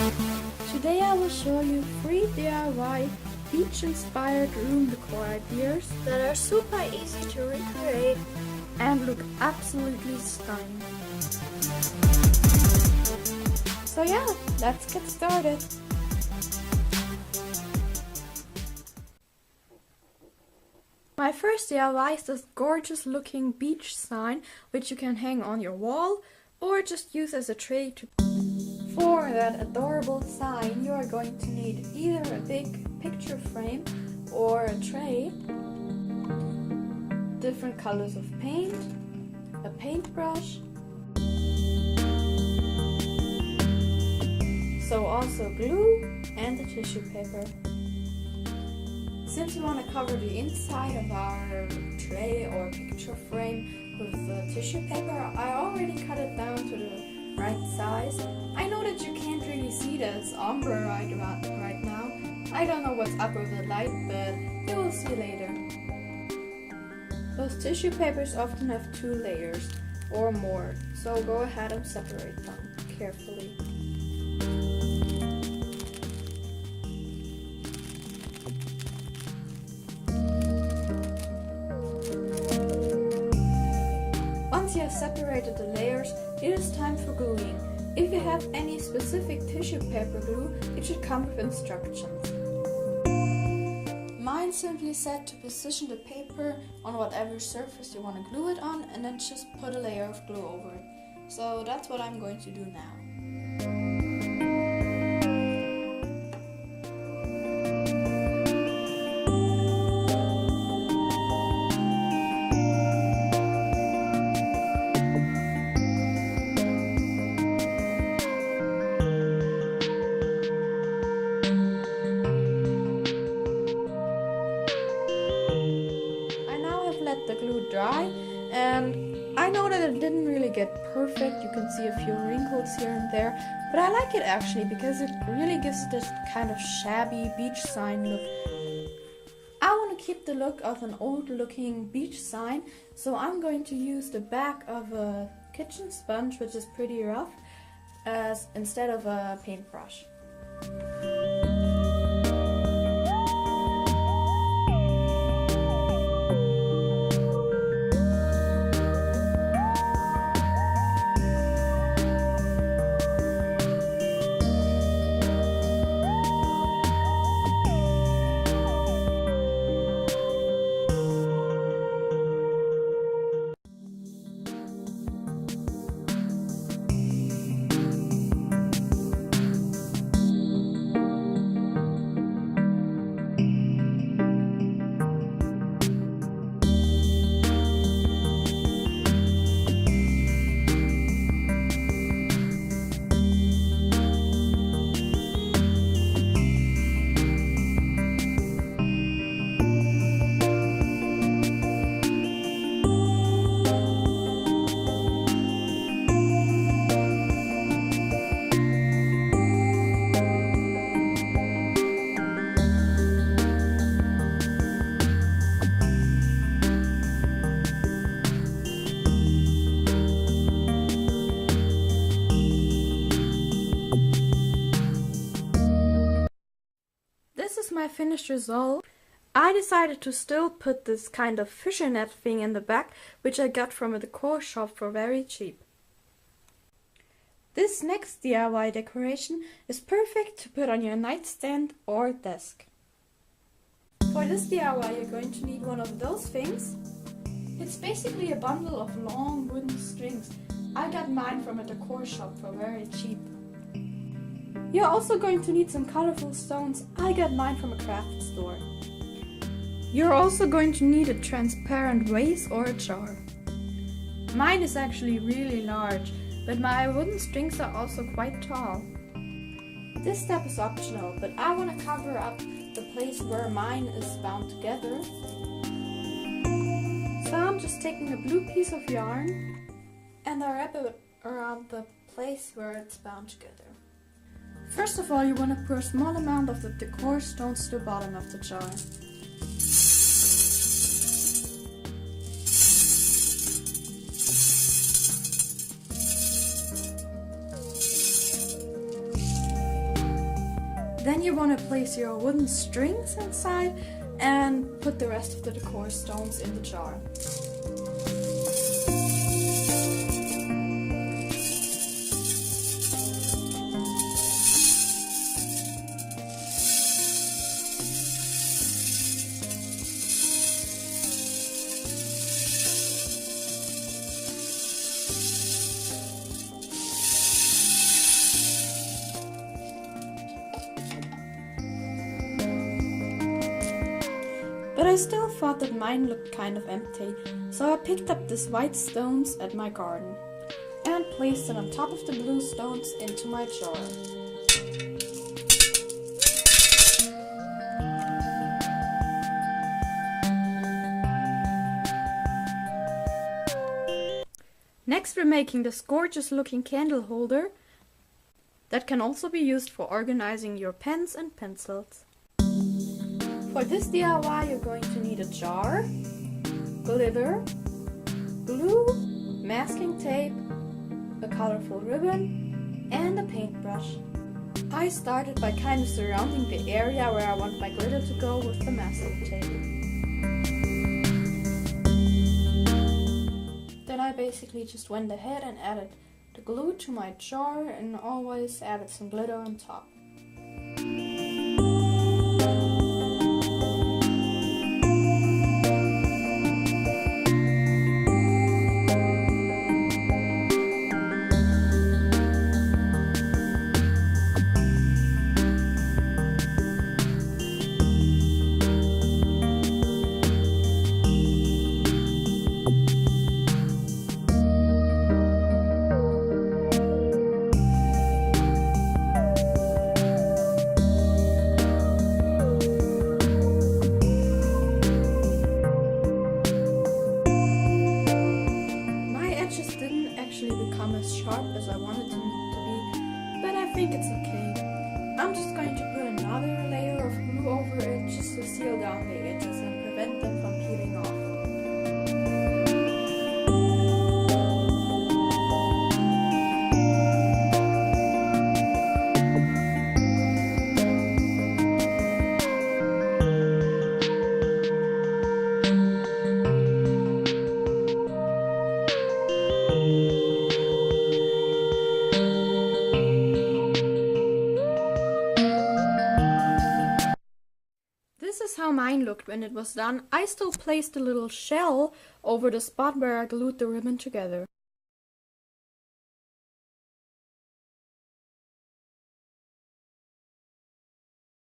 Today I will show you 3 DIY beach-inspired room decor ideas that are super easy to recreate and look absolutely stunning. So yeah, let's get started. My first DIY is this gorgeous looking beach sign, which you can hang on your wall or just use as a tray to. For that adorable sign, you are going to need either a big picture frame or a tray, different colors of paint, a paintbrush, so also glue and a tissue paper. Since we want to cover the inside of our tray or picture frame with the tissue paper, I already cut it down to the right size. I know that you can't really see this ombre right now. I don't know what's up with the light, but you will see later. Those tissue papers often have 2 layers or more, so go ahead and separate them carefully. Once you have separated the layers, it is time for gluing. If you have any specific tissue paper glue, it should come with instructions. Mine simply said to position the paper on whatever surface you want to glue it on and then just put a layer of glue over it. So that's what I'm going to do now. Let the glue dry, and I know that it didn't really get perfect. You can see a few wrinkles here and there, but I like it actually because it really gives this kind of shabby beach sign look. I want to keep the look of an old looking beach sign, so I'm going to use the back of a kitchen sponge, which is pretty rough, instead of a paintbrush. This is my finished result. I decided to still put this kind of fishnet thing in the back, which I got from a decor shop for very cheap. This next DIY decoration is perfect to put on your nightstand or desk. For this DIY you're going to need one of those things. It's basically a bundle of long wooden strings. I got mine from a decor shop for very cheap. You're also going to need some colorful stones. I got mine from a craft store. You're also going to need a transparent vase or a jar. Mine is actually really large, but my wooden strings are also quite tall. This step is optional, but I want to cover up the place where mine is bound together. So I'm just taking a blue piece of yarn and I wrap it around the place where it's bound together. First of all, you want to pour a small amount of the decor stones to the bottom of the jar. Then you want to place your wooden strings inside and put the rest of the decor stones in the jar. But I still thought that mine looked kind of empty, so I picked up these white stones at my garden and placed them on top of the blue stones into my jar. Next, we're making this gorgeous looking candle holder that can also be used for organizing your pens and pencils. For this DIY, you're going to need a jar, glitter, glue, masking tape, a colorful ribbon, and a paintbrush. I started by kind of surrounding the area where I want my glitter to go with the masking tape. Then I basically just went ahead and added the glue to my jar and always added some glitter on top. Become as sharp as I wanted them to be, but I think it's okay. I'm just going to put another layer of glue over it just to seal down the edges and prevent them from peeling off. This is how mine looked when it was done. I still placed a little shell over the spot where I glued the ribbon together.